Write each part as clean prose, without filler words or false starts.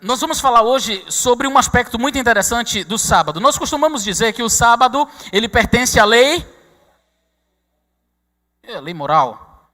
Nós vamos falar hoje sobre um aspecto muito interessante do sábado. Nós costumamos dizer que o sábado, ele pertence à lei moral,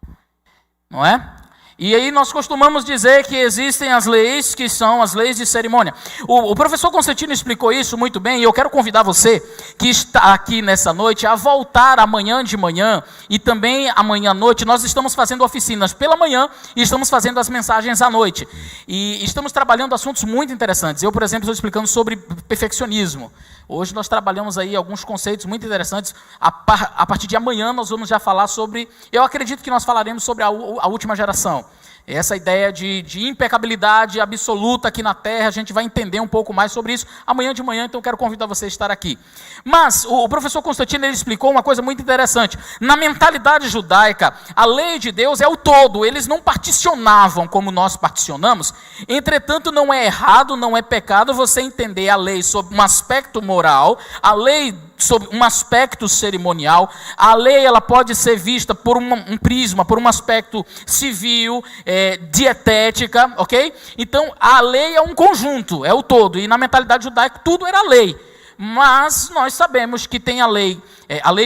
não é? E aí nós costumamos dizer que existem as leis que são as leis de cerimônia. O professor Constantino explicou isso muito bem, e eu quero convidar você que está aqui nessa noite a voltar amanhã de manhã e também amanhã à noite. Nós estamos fazendo oficinas pela manhã e estamos fazendo as mensagens à noite. E estamos trabalhando assuntos muito interessantes. Eu, por exemplo, estou explicando sobre perfeccionismo. Hoje nós trabalhamos aí alguns conceitos muito interessantes. A partir de amanhã nós vamos já falar sobre... Eu acredito que nós falaremos sobre a última geração. Essa ideia de impecabilidade absoluta aqui na Terra, a gente vai entender um pouco mais sobre isso amanhã de manhã, então eu quero convidar você a estar aqui. Mas o professor Constantino, ele explicou uma coisa muito interessante. Na mentalidade judaica, a lei de Deus é o todo, eles não particionavam como nós particionamos. Entretanto, não é errado, não é pecado você entender a lei sob um aspecto moral, a lei sob um aspecto cerimonial. A lei, ela pode ser vista por um prisma, por um aspecto civil, dietética, ok? Então, a lei é um conjunto, é o todo, e na mentalidade judaica tudo era lei. Mas nós sabemos que tem a lei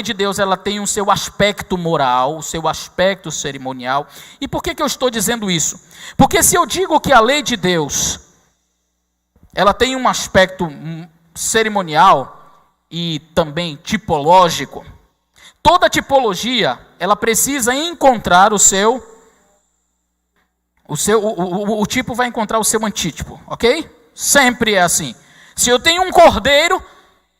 de Deus, ela tem o seu aspecto moral, o seu aspecto cerimonial. E por que eu estou dizendo isso? Porque se eu digo que a lei de Deus, ela tem um aspecto cerimonial e também tipológico, toda tipologia, ela precisa encontrar o tipo vai encontrar o seu antítipo, ok? Sempre é assim. Se eu tenho um cordeiro,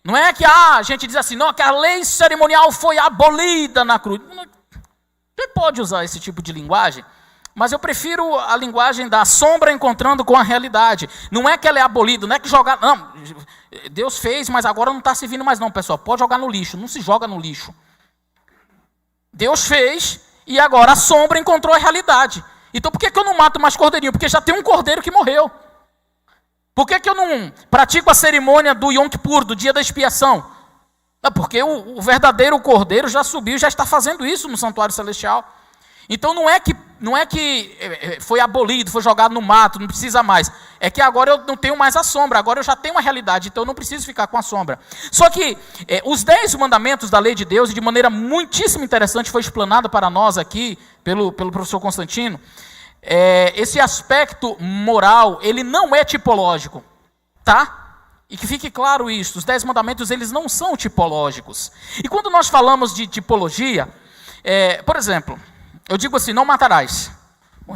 não é que a gente diz assim, não, que a lei cerimonial foi abolida na cruz. Você pode usar esse tipo de linguagem, mas eu prefiro a linguagem da sombra encontrando com a realidade. Não é que ela é abolida, não é que jogar... Não, Deus fez, mas agora não está servindo mais não, pessoal. Pode jogar no lixo, não se joga no lixo. Deus fez e agora a sombra encontrou a realidade. Então por que eu não mato mais cordeirinho? Porque já tem um cordeiro que morreu. Por que eu não pratico a cerimônia do Yom Kippur, do dia da expiação? Porque o verdadeiro cordeiro já subiu e já está fazendo isso no santuário celestial. Então não é que foi abolido, foi jogado no mato, não precisa mais. É que agora eu não tenho mais a sombra, agora eu já tenho uma realidade, então eu não preciso ficar com a sombra. Só que os 10 mandamentos da lei de Deus, e de maneira muitíssimo interessante, foi explanado para nós aqui, pelo professor Constantino, esse aspecto moral, ele não é tipológico, tá? E que fique claro isso, os 10 mandamentos, eles não são tipológicos. E quando nós falamos de tipologia, por exemplo... Eu digo assim, não matarás.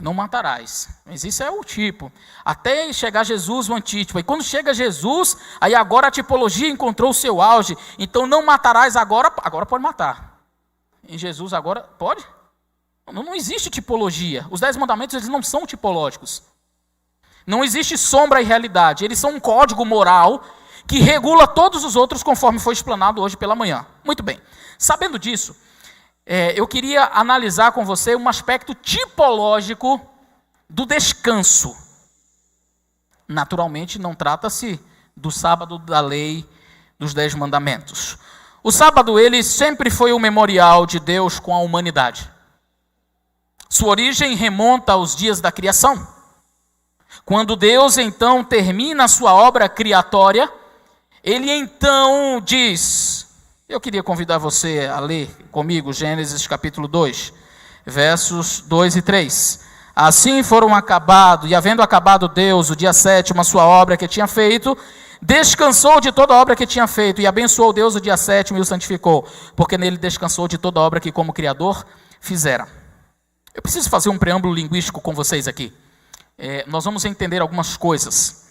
Não matarás. Mas isso é o tipo. Até chegar Jesus, o antítipo. E quando chega Jesus, aí agora a tipologia encontrou o seu auge. Então não matarás agora pode matar. Em Jesus agora, pode? Não existe tipologia. Os 10 mandamentos, eles não são tipológicos. Não existe sombra e realidade. Eles são um código moral que regula todos os outros conforme foi explanado hoje pela manhã. Muito bem. Sabendo disso... eu queria analisar com você um aspecto tipológico do descanso. Naturalmente, não trata-se do sábado da lei dos 10 mandamentos. O sábado, ele sempre foi o memorial de Deus com a humanidade. Sua origem remonta aos dias da criação. Quando Deus, então, termina a sua obra criatória, ele então diz... Eu queria convidar você a ler comigo Gênesis capítulo 2, versos 2 e 3. Assim foram acabados, e havendo acabado Deus o dia 7º a sua obra que tinha feito, descansou de toda a obra que tinha feito, e abençoou Deus o dia 7º e o santificou, porque nele descansou de toda a obra que como Criador fizera. Eu preciso fazer um preâmbulo linguístico com vocês aqui. Nós vamos entender algumas coisas.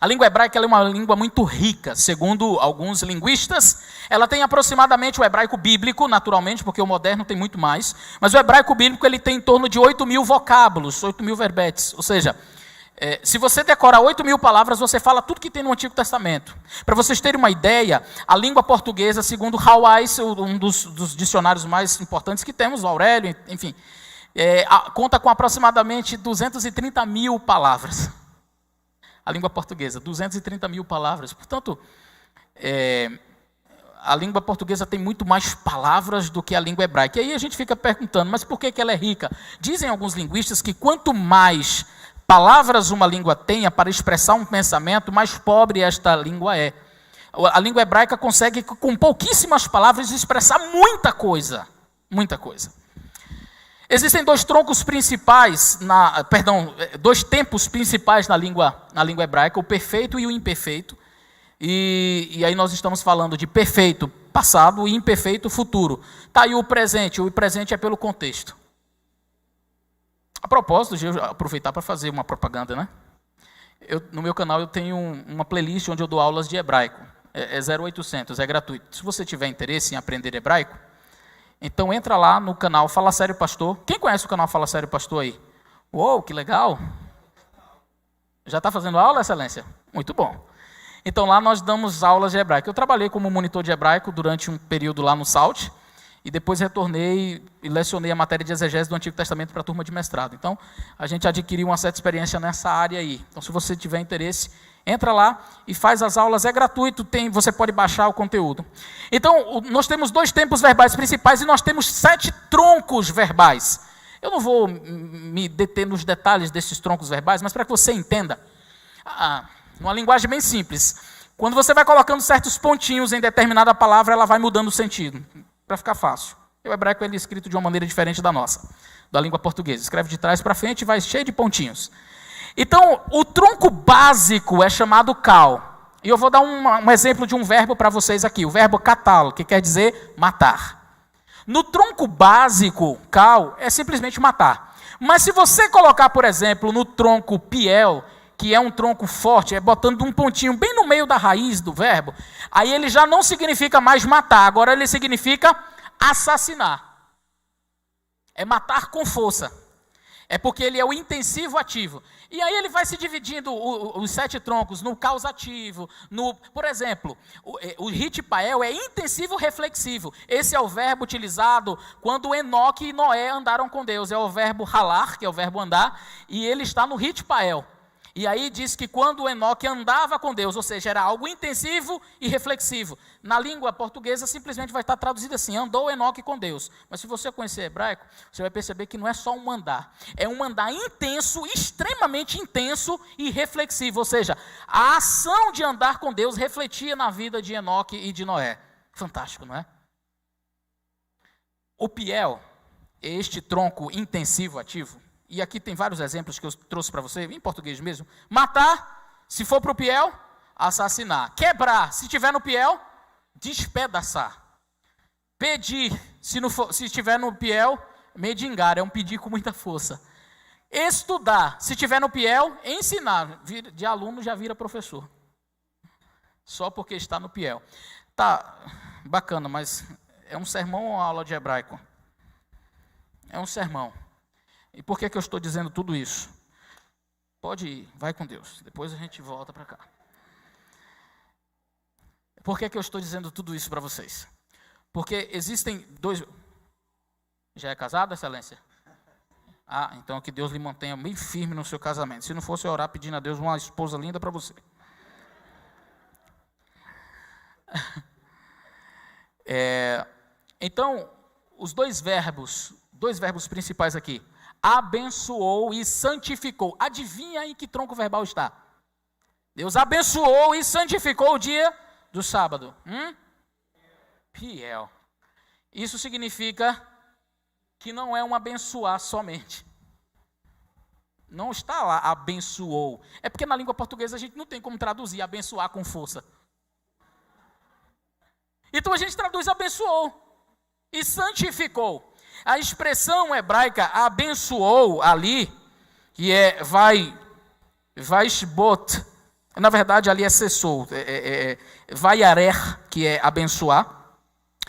A língua hebraica ela é uma língua muito rica, segundo alguns linguistas. Ela tem aproximadamente o hebraico bíblico, naturalmente, porque o moderno tem muito mais. Mas o hebraico bíblico ele tem em torno de 8.000 vocábulos, 8.000 verbetes. Ou seja, se você decorar 8.000 palavras, você fala tudo que tem no Antigo Testamento. Para vocês terem uma ideia, a língua portuguesa, segundo Hawais, um dos dicionários mais importantes que temos, o Aurélio, enfim, conta com aproximadamente 230.000 palavras. A língua portuguesa, 230.000 palavras. Portanto, a língua portuguesa tem muito mais palavras do que a língua hebraica. E aí a gente fica perguntando, mas por que ela é rica? Dizem alguns linguistas que quanto mais palavras uma língua tenha para expressar um pensamento, mais pobre esta língua é. A língua hebraica consegue, com pouquíssimas palavras, expressar muita coisa. Muita coisa. Existem dois tempos principais na língua hebraica, o perfeito e o imperfeito. E aí nós estamos falando de perfeito passado e imperfeito futuro. Está aí o presente é pelo contexto. A propósito, deixa eu aproveitar para fazer uma propaganda, né? No meu canal eu tenho uma playlist onde eu dou aulas de hebraico. É 0800, é gratuito. Se você tiver interesse em aprender hebraico, então entra lá no canal Fala Sério Pastor. Quem conhece o canal Fala Sério Pastor aí? Uou, que legal! Já está fazendo aula, excelência? Muito bom. Então lá nós damos aulas de hebraico. Eu trabalhei como monitor de hebraico durante um período lá no SALT, e depois retornei e lecionei a matéria de exegese do Antigo Testamento para a turma de mestrado. Então, a gente adquiriu uma certa experiência nessa área aí. Então, se você tiver interesse, entra lá e faz as aulas, é gratuito, você pode baixar o conteúdo. Então, nós temos 2 tempos verbais principais e nós temos 7 troncos verbais. Eu não vou me deter nos detalhes desses troncos verbais, mas para que você entenda, numa linguagem bem simples, quando você vai colocando certos pontinhos em determinada palavra, ela vai mudando o sentido, para ficar fácil. O hebraico ele é escrito de uma maneira diferente da nossa, da língua portuguesa. Escreve de trás para frente e vai cheio de pontinhos. Então, o tronco básico é chamado kal. E eu vou dar um exemplo de um verbo para vocês aqui, o verbo katal, que quer dizer matar. No tronco básico, kal é simplesmente matar. Mas se você colocar, por exemplo, no tronco piel, que é um tronco forte, botando um pontinho bem no meio da raiz do verbo, aí ele já não significa mais matar, agora ele significa assassinar. É matar com força. É porque ele é o intensivo ativo. E aí ele vai se dividindo os 7 troncos no causativo, por exemplo, o hitpael é intensivo reflexivo. Esse é o verbo utilizado quando Enoque e Noé andaram com Deus. É o verbo halar, que é o verbo andar, e ele está no hitpael. E aí diz que quando Enoque andava com Deus, ou seja, era algo intensivo e reflexivo. Na língua portuguesa simplesmente vai estar traduzido assim, andou Enoque com Deus. Mas se você conhecer hebraico, você vai perceber que não é só um andar. É um andar intenso, extremamente intenso e reflexivo. Ou seja, a ação de andar com Deus refletia na vida de Enoque e de Noé. Fantástico, não é? O piel é este tronco intensivo ativo. E aqui tem vários exemplos que eu trouxe para você, em português mesmo. Matar, se for para o piel, assassinar. Quebrar, se estiver no piel, despedaçar. Pedir, se estiver no piel, medingar, é um pedir com muita força. Estudar, se estiver no piel, ensinar. De aluno já vira professor. Só porque está no piel. Tá, bacana, mas é um sermão ou uma aula de hebraico? É um sermão. E por que eu estou dizendo tudo isso? Pode ir, vai com Deus. Depois a gente volta para cá. Por que eu estou dizendo tudo isso para vocês? Porque existem 2... Já é casado, excelência? Então que Deus lhe mantenha bem firme no seu casamento. Se não fosse eu orar pedindo a Deus uma esposa linda para você. Então, os dois verbos principais aqui. Abençoou e santificou. Adivinha em que tronco verbal está? Deus abençoou e santificou o dia do sábado. Piel. Isso significa que não é um abençoar somente. Não está lá abençoou. É porque na língua portuguesa a gente não tem como traduzir abençoar com força. Então a gente traduz abençoou e santificou. A expressão hebraica abençoou ali, que é vaishbot, na verdade ali é cessou, vaiarer, que é abençoar,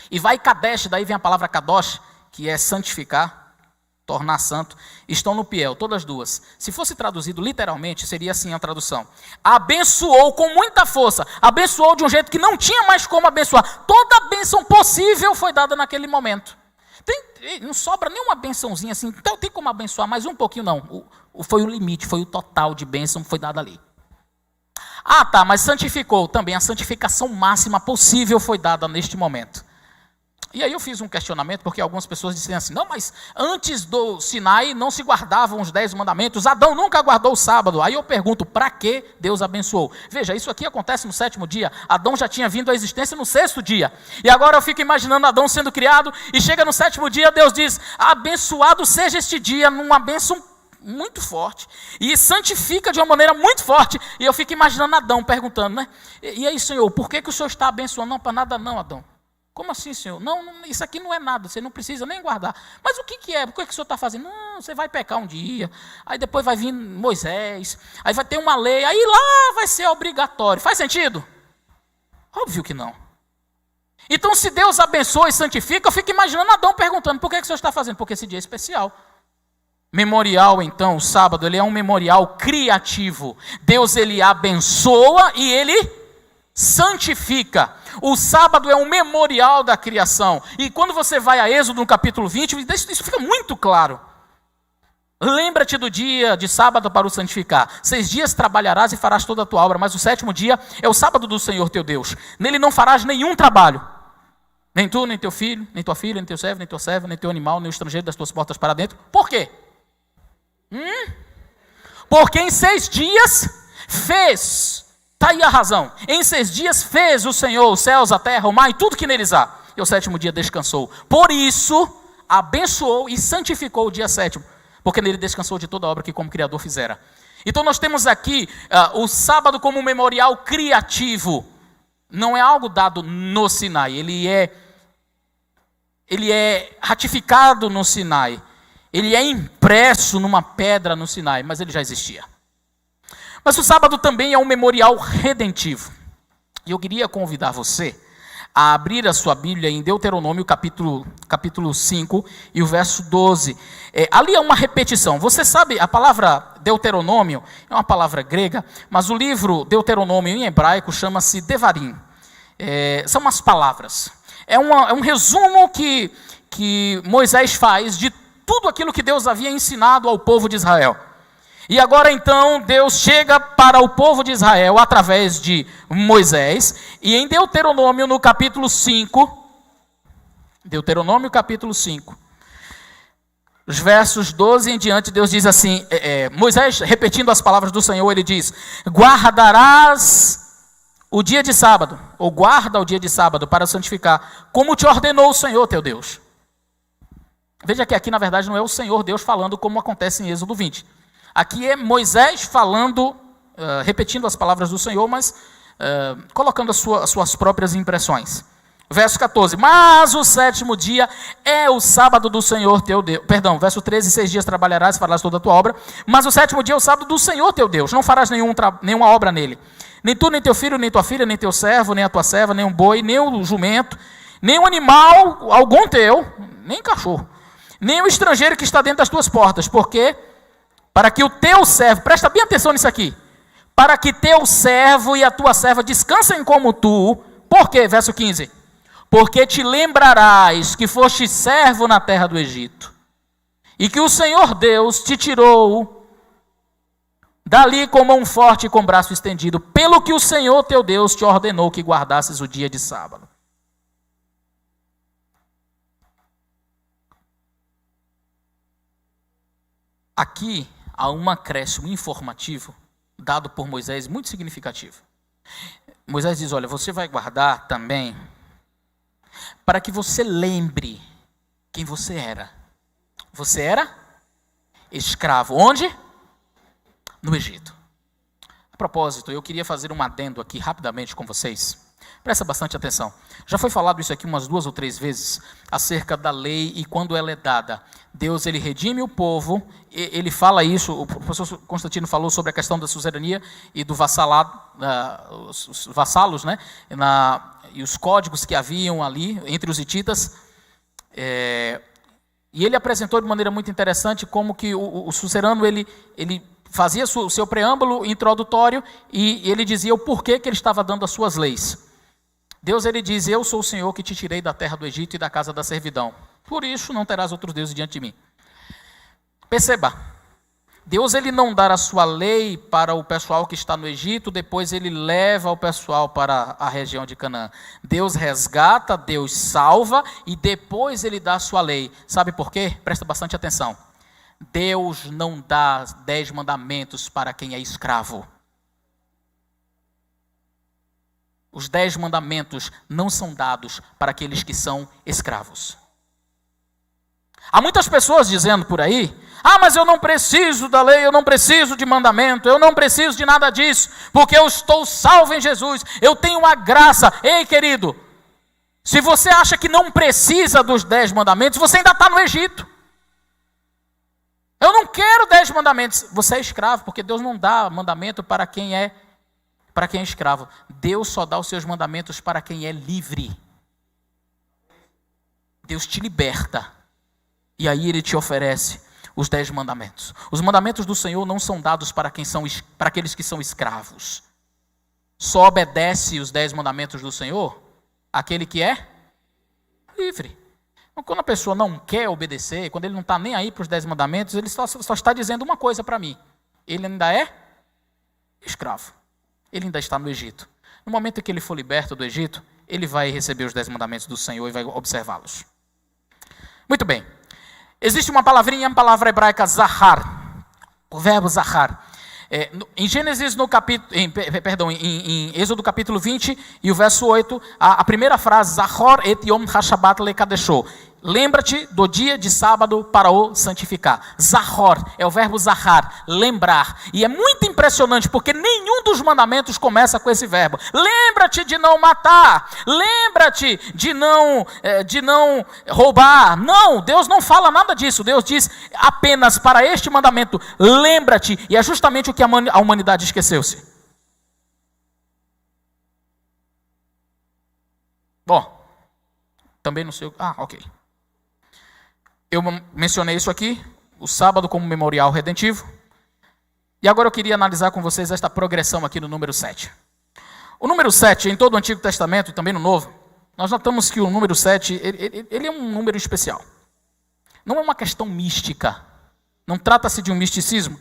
e vai kadesh, daí vem a palavra kadosh, que é santificar, tornar santo, estão no piel, todas as duas. Se fosse traduzido literalmente, seria assim a tradução. Abençoou com muita força, abençoou de um jeito que não tinha mais como abençoar. Toda a bênção possível foi dada naquele momento. Não sobra nenhuma bençãozinha assim, então tem como abençoar, mas um pouquinho não. Foi o limite, foi o total de bênção que foi dado ali. Mas santificou também, a santificação máxima possível foi dada neste momento. E aí eu fiz um questionamento, porque algumas pessoas disseram assim, não, mas antes do Sinai não se guardavam os 10 mandamentos, Adão nunca guardou o sábado. Aí eu pergunto, para que Deus abençoou? Veja, isso aqui acontece no 7º dia, Adão já tinha vindo à existência no 6º dia. E agora eu fico imaginando Adão sendo criado, e chega no 7º dia, Deus diz, abençoado seja este dia, numa bênção muito forte, e santifica de uma maneira muito forte. E eu fico imaginando Adão perguntando, né? E aí, Senhor, por que o Senhor está abençoando? Não, para nada não, Adão. Como assim, Senhor? Não, isso aqui não é nada, você não precisa nem guardar. Mas o que é? Por que o Senhor está fazendo? Não, você vai pecar um dia, aí depois vai vir Moisés, aí vai ter uma lei, aí lá vai ser obrigatório. Faz sentido? Óbvio que não. Então, se Deus abençoa e santifica, eu fico imaginando Adão perguntando, por que o Senhor está fazendo? Porque esse dia é especial. Memorial, então, o sábado, ele é um memorial criativo. Deus, ele abençoa e ele santifica. O sábado é um memorial da criação. E quando você vai a Êxodo no capítulo 20, isso fica muito claro. Lembra-te do dia de sábado para o santificar. 6 dias trabalharás e farás toda a tua obra, mas o 7º dia é o sábado do Senhor teu Deus. Nele não farás nenhum trabalho. Nem tu, nem teu filho, nem tua filha, nem teu servo, nem tua serva, nem teu animal, nem o estrangeiro das tuas portas para dentro. Por quê? Porque em 6 dias fez, está aí a razão, em 6 dias fez o Senhor os céus, a terra, o mar e tudo que neles há, e ao 7º dia descansou. Por isso, abençoou e santificou o dia 7º, porque nele descansou de toda a obra que como Criador fizera. Então nós temos aqui o sábado como um memorial criativo. Não é algo dado no Sinai, ele é ratificado no Sinai. Ele é impresso numa pedra no Sinai, mas ele já existia. Mas o sábado também é um memorial redentivo. E eu queria convidar você a abrir a sua Bíblia em Deuteronômio, capítulo 5, e o verso 12. Ali é uma repetição. Você sabe, a palavra Deuteronômio é uma palavra grega, mas o livro Deuteronômio em hebraico chama-se Devarim. São umas palavras. É um resumo que Moisés faz de tudo aquilo que Deus havia ensinado ao povo de Israel. E agora então Deus chega para o povo de Israel através de Moisés, e em Deuteronômio no capítulo 5, os versos 12 em diante, Deus diz assim, Moisés, repetindo as palavras do Senhor, ele diz, guardarás o dia de sábado, ou guarda o dia de sábado para santificar, como te ordenou o Senhor teu Deus. Veja que aqui na verdade não é o Senhor Deus falando como acontece em Êxodo 20. Aqui é Moisés falando, repetindo as palavras do Senhor, mas colocando as suas próprias impressões. Verso 14, mas o 7º dia é o sábado do Senhor teu Deus. Perdão, verso 13, 6 dias trabalharás e farás toda a tua obra, mas o 7º dia é o sábado do Senhor teu Deus, não farás nenhuma obra nele. Nem tu, nem teu filho, nem tua filha, nem teu servo, nem a tua serva, nem um boi, nem um jumento, nem um animal algum teu, nem cachorro, nem o estrangeiro que está dentro das tuas portas, porque para que o teu servo, presta bem atenção nisso aqui, para que teu servo e a tua serva descansem como tu, por quê? Verso 15, porque te lembrarás que foste servo na terra do Egito, e que o Senhor Deus te tirou dali com mão forte e com braço estendido, pelo que o Senhor teu Deus te ordenou que guardasses o dia de sábado. Aqui há um acréscimo informativo dado por Moisés muito significativo. Moisés diz, olha, você vai guardar também para que você lembre quem você era. Você era escravo. Onde? No Egito. A propósito, eu queria fazer um adendo aqui rapidamente com vocês. Presta bastante atenção. Já foi falado isso aqui umas 2 ou 3 vezes, acerca da lei e quando ela é dada. Deus, ele redime o povo, ele fala isso, o professor Constantino falou sobre a questão da suzerania e do vassalado, os vassalos, né? E os códigos que haviam ali entre os hititas. E ele apresentou de maneira muito interessante como que o suzerano, ele fazia o seu preâmbulo introdutório e ele dizia o porquê que ele estava dando as suas leis. Deus, ele diz, eu sou o Senhor que te tirei da terra do Egito e da casa da servidão. Por isso não terás outros deuses diante de mim. Perceba, Deus ele não dá a sua lei para o pessoal que está no Egito, depois ele leva o pessoal para a região de Canaã. Deus resgata, Deus salva e depois ele dá a sua lei. Sabe por quê? Presta bastante atenção. Deus não dá 10 mandamentos para quem é escravo. Os 10 mandamentos não são dados para aqueles que são escravos. Há muitas pessoas dizendo por aí: mas eu não preciso da lei, eu não preciso de mandamento, eu não preciso de nada disso, porque eu estou salvo em Jesus, eu tenho a graça. Ei, querido, se você acha que não precisa dos 10 mandamentos, você ainda está no Egito. Eu não quero 10 mandamentos. Você é escravo, porque Deus não dá mandamento para quem é escravo. Deus só dá os seus mandamentos para quem é livre. Deus te liberta. E aí ele te oferece os 10 mandamentos. Os mandamentos do Senhor não são dados para aqueles que são escravos. Só obedece os 10 mandamentos do Senhor aquele que é livre. Então, quando a pessoa não quer obedecer, quando ele não está nem aí para os 10 mandamentos, ele só está dizendo uma coisa para mim: ele ainda é escravo. Ele ainda está no Egito. No momento em que ele for liberto do Egito, ele vai receber os 10 mandamentos do Senhor e vai observá-los. Muito bem. Existe uma palavrinha, a palavra hebraica zahar, o verbo zahar. Em Gênesis, em Êxodo capítulo 20 e o verso 8, a primeira frase, Zahor et yom hashabat lekadesho. Lembra-te do dia de sábado para o santificar. Zahor é o verbo zahar, lembrar. E é muito impressionante porque nenhum dos mandamentos começa com esse verbo. Lembra-te de não matar. Lembra-te de não roubar. Não, Deus não fala nada disso. Deus diz apenas para este mandamento: lembra-te. E é justamente o que a humanidade esqueceu-se. Bom, também não sei. Ok. Eu mencionei isso aqui, o sábado como memorial redentivo. E agora eu queria analisar com vocês esta progressão aqui no número 7. O número 7, em todo o Antigo Testamento e também no Novo, nós notamos que o número 7, ele é um número especial. Não é uma questão mística. Não trata-se de um misticismo.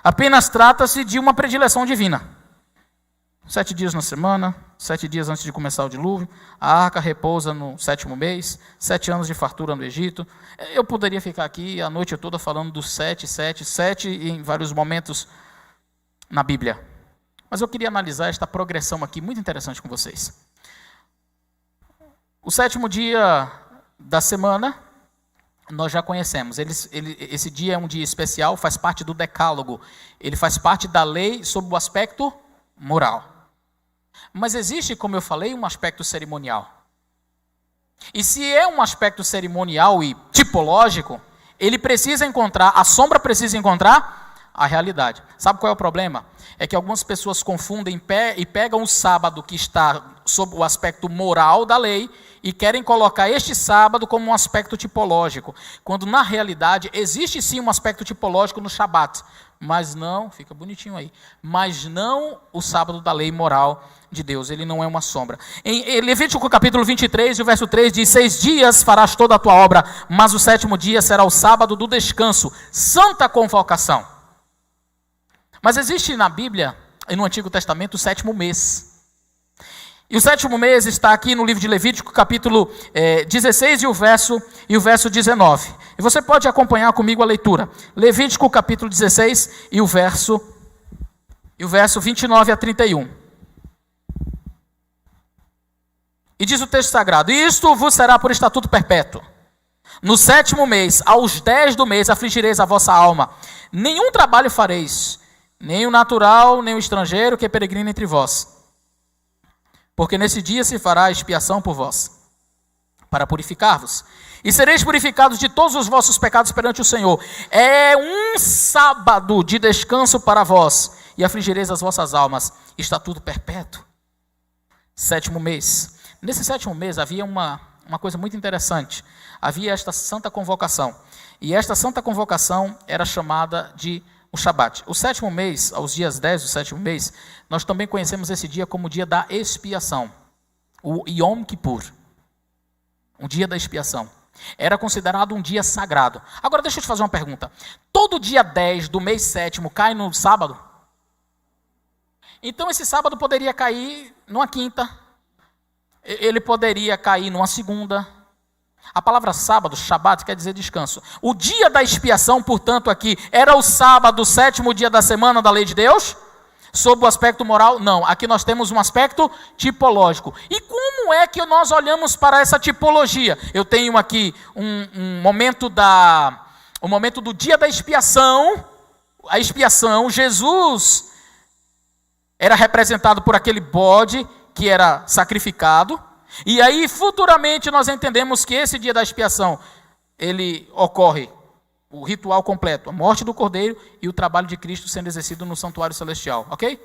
Apenas trata-se de uma predileção divina. 7 dias na semana, 7 dias antes de começar o dilúvio, a arca repousa no 7º mês, 7 anos de fartura no Egito. Eu poderia ficar aqui a noite toda falando dos 7 em vários momentos na Bíblia. Mas eu queria analisar esta progressão aqui, muito interessante com vocês. O 7º dia da semana, nós já conhecemos. Esse dia é um dia especial, faz parte do decálogo. Ele faz parte da lei sob o aspecto moral. Mas existe, como eu falei, um aspecto cerimonial. E se é um aspecto cerimonial e tipológico, a sombra precisa encontrar a realidade. Sabe qual é o problema? É que algumas pessoas confundem e pegam o sábado que está sob o aspecto moral da lei e querem colocar este sábado como um aspecto tipológico, quando na realidade existe sim um aspecto tipológico no Shabat, mas não, fica bonitinho aí, mas não o sábado da lei moral de Deus, ele não é uma sombra. Em Levítico capítulo 23, o verso 3 diz: 6 dias farás toda a tua obra, mas o 7º dia será o sábado do descanso, santa convocação. Mas existe na Bíblia, e no Antigo Testamento, o 7º mês. E o 7º mês está aqui no livro de Levítico, capítulo 16 e o verso 19. E você pode acompanhar comigo a leitura. Levítico, capítulo 16 e o verso 29 a 31. E diz o texto sagrado: e isto vos será por estatuto perpétuo. No 7º mês, aos 10 do mês, afligireis a vossa alma. Nenhum trabalho fareis, nem o natural, nem o estrangeiro que peregrina entre vós. Porque nesse dia se fará expiação por vós, para purificar-vos. E sereis purificados de todos os vossos pecados perante o Senhor. É um sábado de descanso para vós, e afligireis as vossas almas. Estatuto perpétuo. 7º mês. Nesse 7º mês havia uma coisa muito interessante. Havia esta santa convocação. E esta santa convocação era chamada de o Shabat. O 7º mês, aos dias 10 do 7º mês, nós também conhecemos esse dia como o dia da expiação. O Yom Kippur. O dia da expiação. Era considerado um dia sagrado. Agora deixa eu te fazer uma pergunta. Todo dia 10 do mês 7º cai no sábado? Então esse sábado poderia cair numa quinta. Ele poderia cair numa segunda. A palavra sábado, Shabat, quer dizer descanso. O dia da expiação, portanto, aqui, era o sábado, o 7º dia da semana da lei de Deus? Sob o aspecto moral? Não. Aqui nós temos um aspecto tipológico. E como é que nós olhamos para essa tipologia? Eu tenho aqui um momento do dia da expiação. A expiação, Jesus era representado por aquele bode que era sacrificado. E aí, futuramente, nós entendemos que esse dia da expiação, ele ocorre, o ritual completo, a morte do Cordeiro e o trabalho de Cristo sendo exercido no santuário celestial, ok?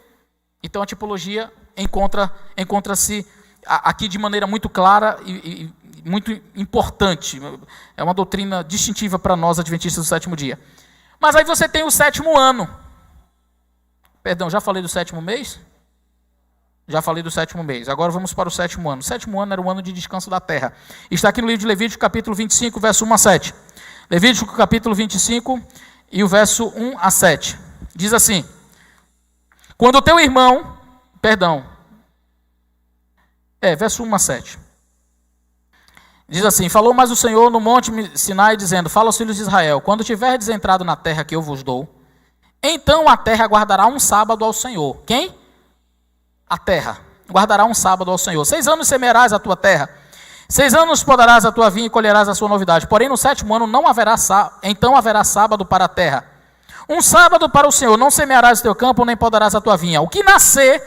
Então a tipologia encontra-se aqui de maneira muito clara e muito importante. É uma doutrina distintiva para nós, adventistas do sétimo dia. Mas aí você tem o 7º ano. Perdão, já falei do 7º mês? Já falei do 7º mês. Agora vamos para o 7º ano. O 7º ano era o ano de descanso da terra. Está aqui no livro de Levítico, capítulo 25, verso 1 a 7. Levítico, capítulo 25, e o verso 1 a 7. Diz assim: quando o teu irmão... verso 1 a 7. Diz assim: falou mais o Senhor no monte Sinai, dizendo: fala aos filhos de Israel, quando tiverdes entrado na terra que eu vos dou, então a terra guardará um sábado ao Senhor. Quem? A terra guardará um sábado ao Senhor. 6 anos semearás a tua terra, 6 anos podarás a tua vinha e colherás a sua novidade. Porém, no 7º ano não haverá então haverá sábado para a terra. Um sábado para o Senhor. Não semearás o teu campo, nem podarás a tua vinha. O que nascer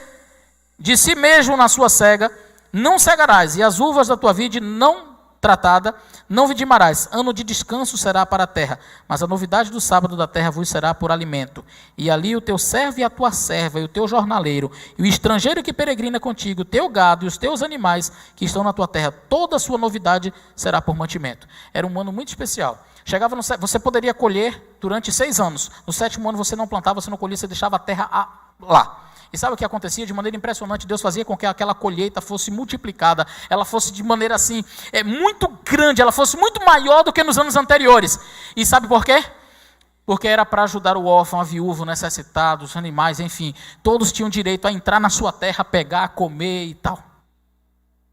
de si mesmo na sua cega, não cegarás. E as uvas da tua vide não tratada, não vidimarás. Ano de descanso será para a terra, mas a novidade do sábado da terra vos será por alimento. E ali o teu servo e a tua serva, e o teu jornaleiro, e o estrangeiro que peregrina contigo, o teu gado e os teus animais que estão na tua terra, toda a sua novidade será por mantimento. Era um ano muito especial. Você poderia colher durante 6 anos. No 7º ano você não plantava, você não colhia, você deixava a terra lá. E sabe o que acontecia? De maneira impressionante, Deus fazia com que aquela colheita fosse multiplicada, ela fosse de maneira assim, muito grande, ela fosse muito maior do que nos anos anteriores. E sabe por quê? Porque era para ajudar o órfão, a viúva, o necessitado, os animais, enfim. Todos tinham direito a entrar na sua terra, pegar, comer e tal.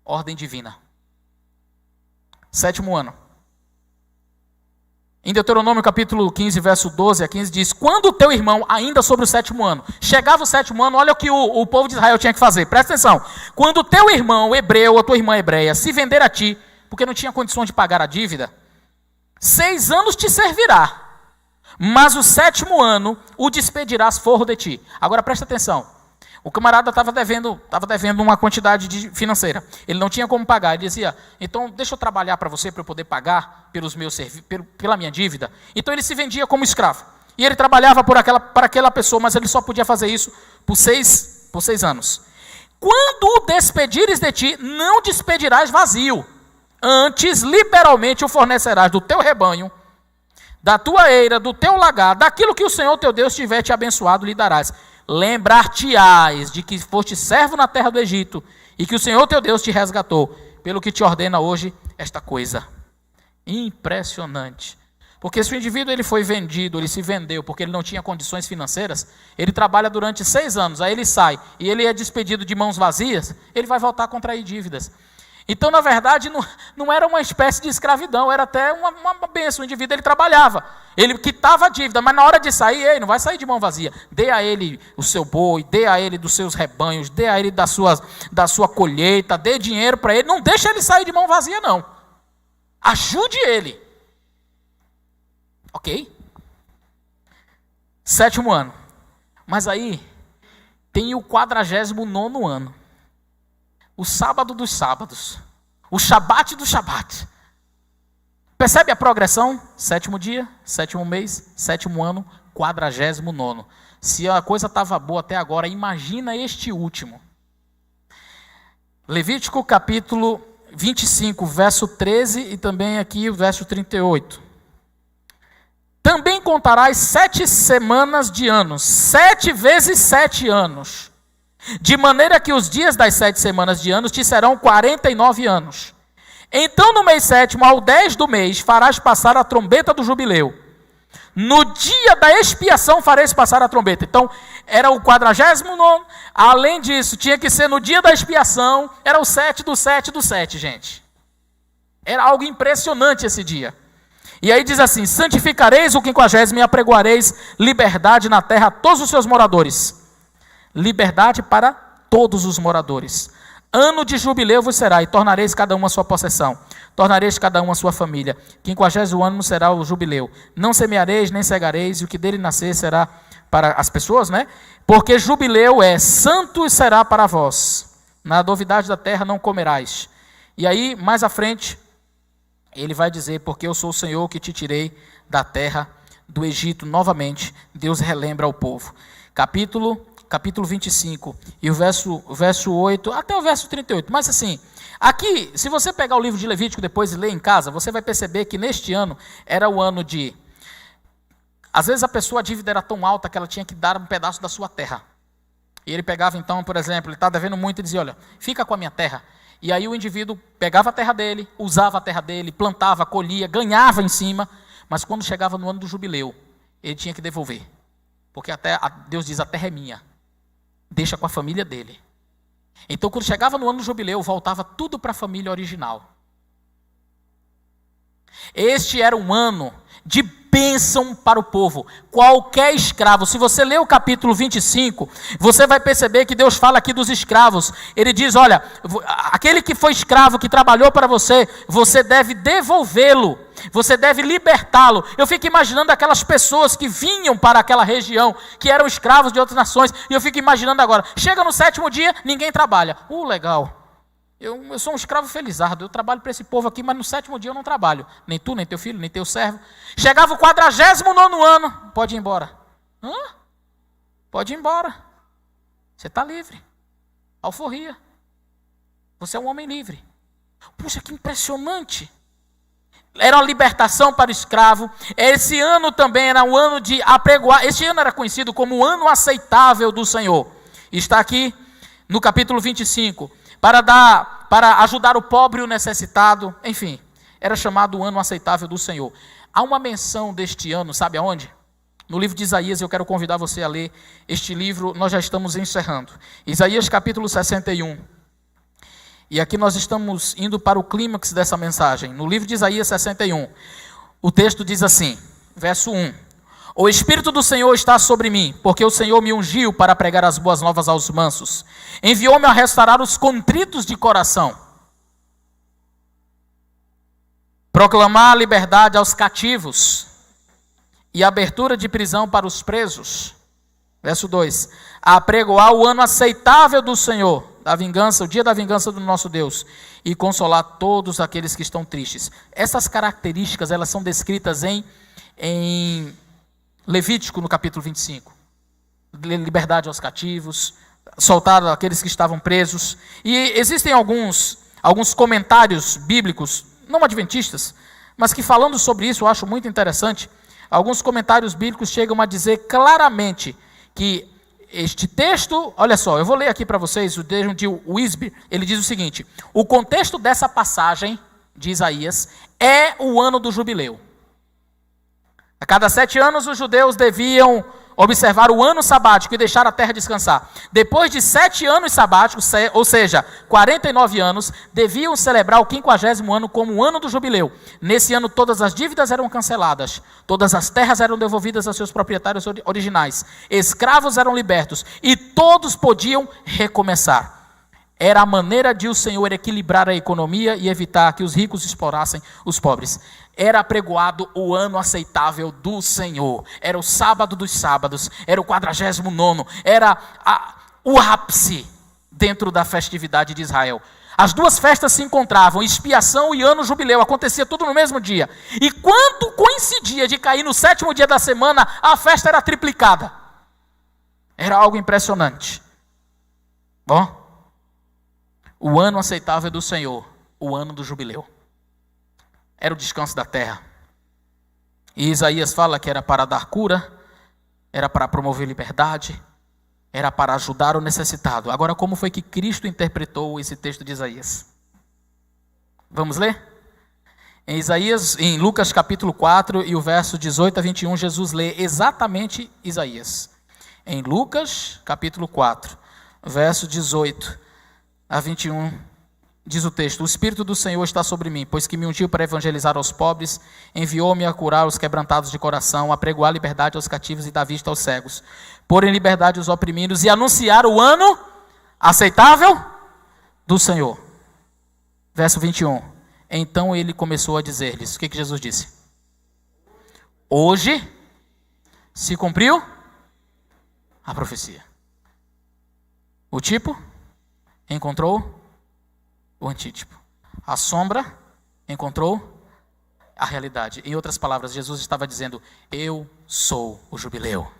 Ordem divina. 7º ano. Em Deuteronômio capítulo 15, verso 12 a 15 diz: quando o teu irmão, ainda sobre o 7º ano, chegava o 7º ano, olha o que o povo de Israel tinha que fazer, presta atenção. Quando o teu irmão hebreu ou a tua irmã hebreia se vender a ti, porque não tinha condições de pagar a dívida, 6 anos te servirá, mas o 7º ano o despedirás forro de ti. Agora presta atenção. O camarada estava devendo uma quantidade financeira. Ele não tinha como pagar. Ele dizia: então deixa eu trabalhar para você, para eu poder pagar pela minha dívida. Então ele se vendia como escravo. E ele trabalhava para aquela pessoa, mas ele só podia fazer isso por 6 anos. Quando o despedires de ti, não despedirás vazio. Antes, liberalmente o fornecerás do teu rebanho, da tua eira, do teu lagar, daquilo que o Senhor teu Deus tiver te abençoado, lhe darás. Lembrar-te-ás de que foste servo na terra do Egito e que o Senhor teu Deus te resgatou, pelo que te ordena hoje esta coisa. Impressionante. Porque se o indivíduo ele foi vendido, ele se vendeu porque ele não tinha condições financeiras, ele trabalha durante 6 anos, aí ele sai e ele é despedido de mãos vazias, ele vai voltar a contrair dívidas. Então, na verdade, não era uma espécie de escravidão, era até uma bênção. O indivíduo ele trabalhava, ele quitava a dívida, mas na hora de sair, não vai sair de mão vazia. Dê a ele o seu boi, dê a ele dos seus rebanhos, dê a ele da sua colheita, dê dinheiro para ele, não deixa ele sair de mão vazia, não. Ajude ele. Ok? 7º ano. Mas aí, tem o 49º ano. O sábado dos sábados. O Shabat do Shabat. Percebe a progressão? 7º dia, 7º mês, 7º ano, 49º. Se a coisa estava boa até agora, imagina este último. Levítico capítulo 25, verso 13 e também aqui o verso 38. Também contarás 7 semanas de anos, 7 vezes 7 anos. De maneira que os dias das 7 semanas de anos te serão 49 anos. Então no mês 7º, ao 10 do mês, farás passar a trombeta do jubileu. No dia da expiação fareis passar a trombeta. Então, era o 49º. Além disso, tinha que ser no dia da expiação. Era o 7 do 7 do 7, gente. Era algo impressionante esse dia. E aí diz assim: santificareis o 50º e apregoareis liberdade na terra a todos os seus moradores. Liberdade para todos os moradores. Ano de jubileu vos será, e tornareis cada um a sua possessão. Tornareis cada um a sua família. 50º ano será o jubileu. Não semeareis, nem cegareis, e o que dele nascer será para as pessoas, né? Porque jubileu é santo será para vós. Na novidade da terra não comerás. E aí, mais à frente, ele vai dizer: porque eu sou o Senhor que te tirei da terra do Egito novamente. Deus relembra ao povo. Capítulo 25, e o verso 8, até o verso 38. Mas assim, aqui, se você pegar o livro de Levítico depois e ler em casa, você vai perceber que neste ano era o ano de... Às vezes a dívida era tão alta que ela tinha que dar um pedaço da sua terra. E ele pegava então, por exemplo, ele está devendo muito e dizia: olha, fica com a minha terra. E aí o indivíduo pegava a terra dele, usava a terra dele, plantava, colhia, ganhava em cima, mas quando chegava no ano do jubileu, ele tinha que devolver. Porque Deus diz: a terra é minha. Deixa com a família dele. Então, quando chegava no ano do jubileu, voltava tudo para a família original. Este era um ano de bênção para o povo. Qualquer escravo, se você ler o capítulo 25, você vai perceber que Deus fala aqui dos escravos. Ele diz: olha, aquele que foi escravo, que trabalhou para você, você deve devolvê-lo, você deve libertá-lo. Eu fico imaginando aquelas pessoas que vinham para aquela região, que eram escravos de outras nações, e eu fico imaginando agora, chega no 7º dia, ninguém trabalha. Legal. Eu sou um escravo felizardo, eu trabalho para esse povo aqui, mas no 7º dia eu não trabalho. Nem tu, nem teu filho, nem teu servo. Chegava o 49º ano, pode ir embora. Pode ir embora. Você está livre. Alforria. Você é um homem livre. Puxa, que impressionante. Era uma libertação para o escravo. Esse ano também era um ano de apregoar. Este ano era conhecido como o ano aceitável do Senhor. Está aqui no capítulo 25. Para ajudar o pobre e o necessitado, enfim, era chamado o ano aceitável do Senhor. Há uma menção deste ano, sabe aonde? No livro de Isaías. Eu quero convidar você a ler este livro, nós já estamos encerrando. Isaías capítulo 61. E aqui nós estamos indo para o clímax dessa mensagem. No livro de Isaías 61, o texto diz assim, verso 1. O Espírito do Senhor está sobre mim, porque o Senhor me ungiu para pregar as boas novas aos mansos. Enviou-me a restaurar os contritos de coração. Proclamar a liberdade aos cativos e abertura de prisão para os presos. Verso 2. A apregoar o ano aceitável do Senhor, da vingança, o dia da vingança do nosso Deus, e consolar todos aqueles que estão tristes. Essas características, elas são descritas em Levítico, no capítulo 25. Liberdade aos cativos, soltar aqueles que estavam presos. E existem alguns comentários bíblicos, não adventistas, mas que falando sobre isso eu acho muito interessante. Alguns comentários bíblicos chegam a dizer claramente que este texto, olha só, eu vou ler aqui para vocês o texto de Wisby. Ele diz o seguinte: o contexto dessa passagem de Isaías é o ano do jubileu. A cada 7 anos os judeus deviam observar o ano sabático e deixar a terra descansar. Depois de 7 anos sabáticos, ou seja, 49 anos, deviam celebrar o 50º ano como o ano do jubileu. Nesse ano todas as dívidas eram canceladas, todas as terras eram devolvidas aos seus proprietários originais, escravos eram libertos e todos podiam recomeçar. Era a maneira de o Senhor equilibrar a economia e evitar que os ricos explorassem os pobres. Era apregoado o ano aceitável do Senhor. Era o sábado dos sábados. Era o 49º. Era o ápice dentro da festividade de Israel. As duas festas se encontravam, expiação e ano jubileu. Acontecia tudo no mesmo dia. E quando coincidia de cair no 7º dia da semana, a festa era triplicada. Era algo impressionante. Bom, o ano aceitável do Senhor, o ano do jubileu. Era o descanso da terra. E Isaías fala que era para dar cura, era para promover liberdade, era para ajudar o necessitado. Agora, como foi que Cristo interpretou esse texto de Isaías? Vamos ler? Em Lucas capítulo 4 e o verso 18 a 21, Jesus lê exatamente Isaías. Em Lucas capítulo 4, verso 18 a 21, diz o texto: o Espírito do Senhor está sobre mim, pois que me ungiu para evangelizar aos pobres, enviou-me a curar os quebrantados de coração, a pregoar liberdade aos cativos e dar vista aos cegos, pôr em liberdade os oprimidos e anunciar o ano aceitável do Senhor. Verso 21. Então ele começou a dizer-lhes, o que Jesus disse? Hoje se cumpriu a profecia. O tipo encontrou o antítipo. A sombra encontrou a realidade. Em outras palavras, Jesus estava dizendo: eu sou o jubileu.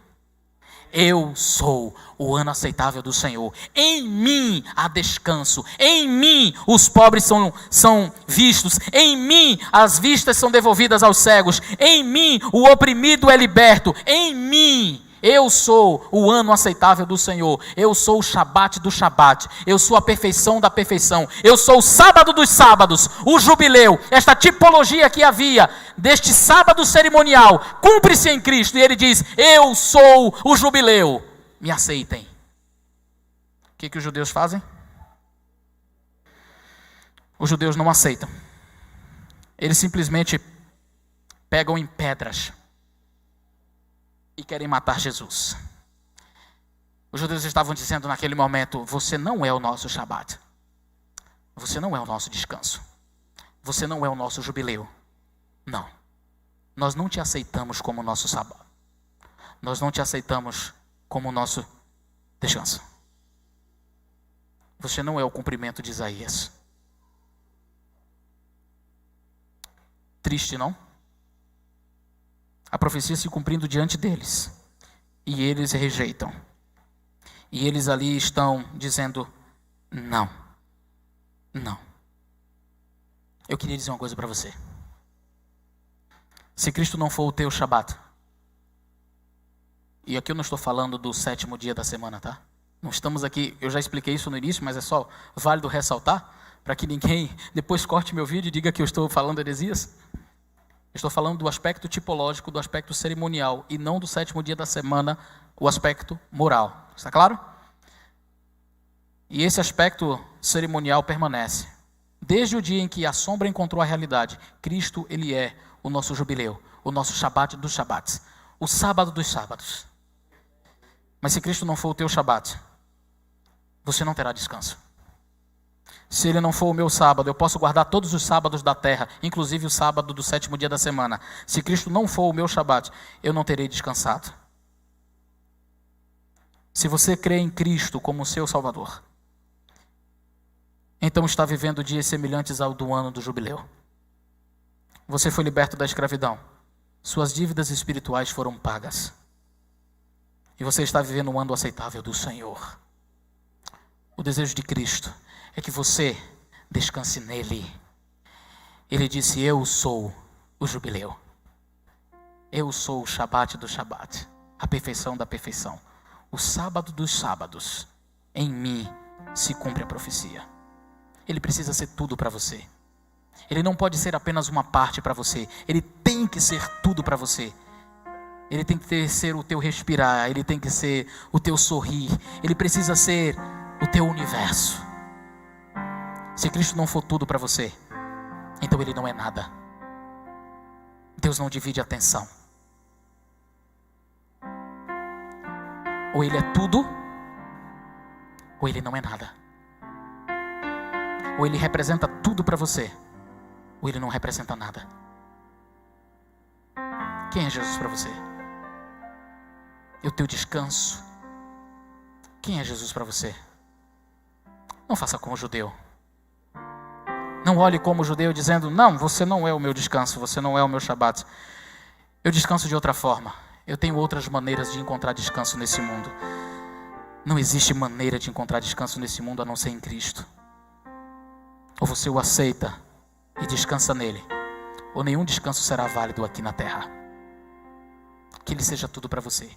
Eu sou o ano aceitável do Senhor. Em mim há descanso. Em mim os pobres são vistos. Em mim as vistas são devolvidas aos cegos. Em mim o oprimido é liberto. Em mim eu sou o ano aceitável do Senhor. Eu sou o Shabat do Shabat. Eu sou a perfeição da perfeição. Eu sou o sábado dos sábados, o jubileu. Esta tipologia que havia deste sábado cerimonial cumpre-se em Cristo. E ele diz: eu sou o jubileu. Me aceitem. O que os judeus fazem? Os judeus não aceitam. Eles simplesmente pegam em pedras e querem matar Jesus. Os judeus estavam dizendo naquele momento: você não é o nosso Shabat. Você não é o nosso descanso. Você não é o nosso jubileu. Não. Nós não te aceitamos como nosso sábado. Nós não te aceitamos como nosso descanso. Você não é o cumprimento de Isaías. Triste, não? A profecia se cumprindo diante deles. E eles rejeitam. E eles ali estão dizendo: não. Não. Eu queria dizer uma coisa para você. Se Cristo não for o teu Shabat, e aqui eu não estou falando do 7º dia da semana, tá? Não estamos aqui, eu já expliquei isso no início, mas é só válido ressaltar, para que ninguém depois corte meu vídeo e diga que eu estou falando heresias. Eu estou falando do aspecto tipológico, do aspecto cerimonial, e não do 7º dia da semana, o aspecto moral. Está claro? E esse aspecto cerimonial permanece. Desde o dia em que a sombra encontrou a realidade, Cristo, ele é o nosso jubileu, o nosso Shabat dos Shabats, o sábado dos sábados. Mas se Cristo não for o teu Shabat, você não terá descanso. Se ele não for o meu sábado, eu posso guardar todos os sábados da terra, inclusive o sábado do 7º dia da semana. Se Cristo não for o meu Shabat, eu não terei descansado. Se você crê em Cristo como seu Salvador, então está vivendo dias semelhantes ao do ano do jubileu. Você foi liberto da escravidão. Suas dívidas espirituais foram pagas. E você está vivendo um ano aceitável do Senhor. O desejo de Cristo é que você descanse nele. Ele disse: eu sou o jubileu. Eu sou o Shabat do Shabat, a perfeição da perfeição. O sábado dos sábados. Em mim se cumpre a profecia. Ele precisa ser tudo para você. Ele não pode ser apenas uma parte para você. Ele tem que ser tudo para você. Ele tem que ser o teu respirar. Ele tem que ser o teu sorrir. Ele precisa ser o teu universo. Se Cristo não for tudo para você, então ele não é nada. Deus não divide a atenção. Ou ele é tudo, ou ele não é nada. Ou ele representa tudo para você, ou ele não representa nada. Quem é Jesus para você? É o teu descanso? Quem é Jesus para você? Não faça como o judeu. Não olhe como o judeu dizendo: não, você não é o meu descanso, você não é o meu Shabat. Eu descanso de outra forma. Eu tenho outras maneiras de encontrar descanso nesse mundo. Não existe maneira de encontrar descanso nesse mundo a não ser em Cristo. Ou você o aceita e descansa nele, ou nenhum descanso será válido aqui na terra. Que ele seja tudo para você.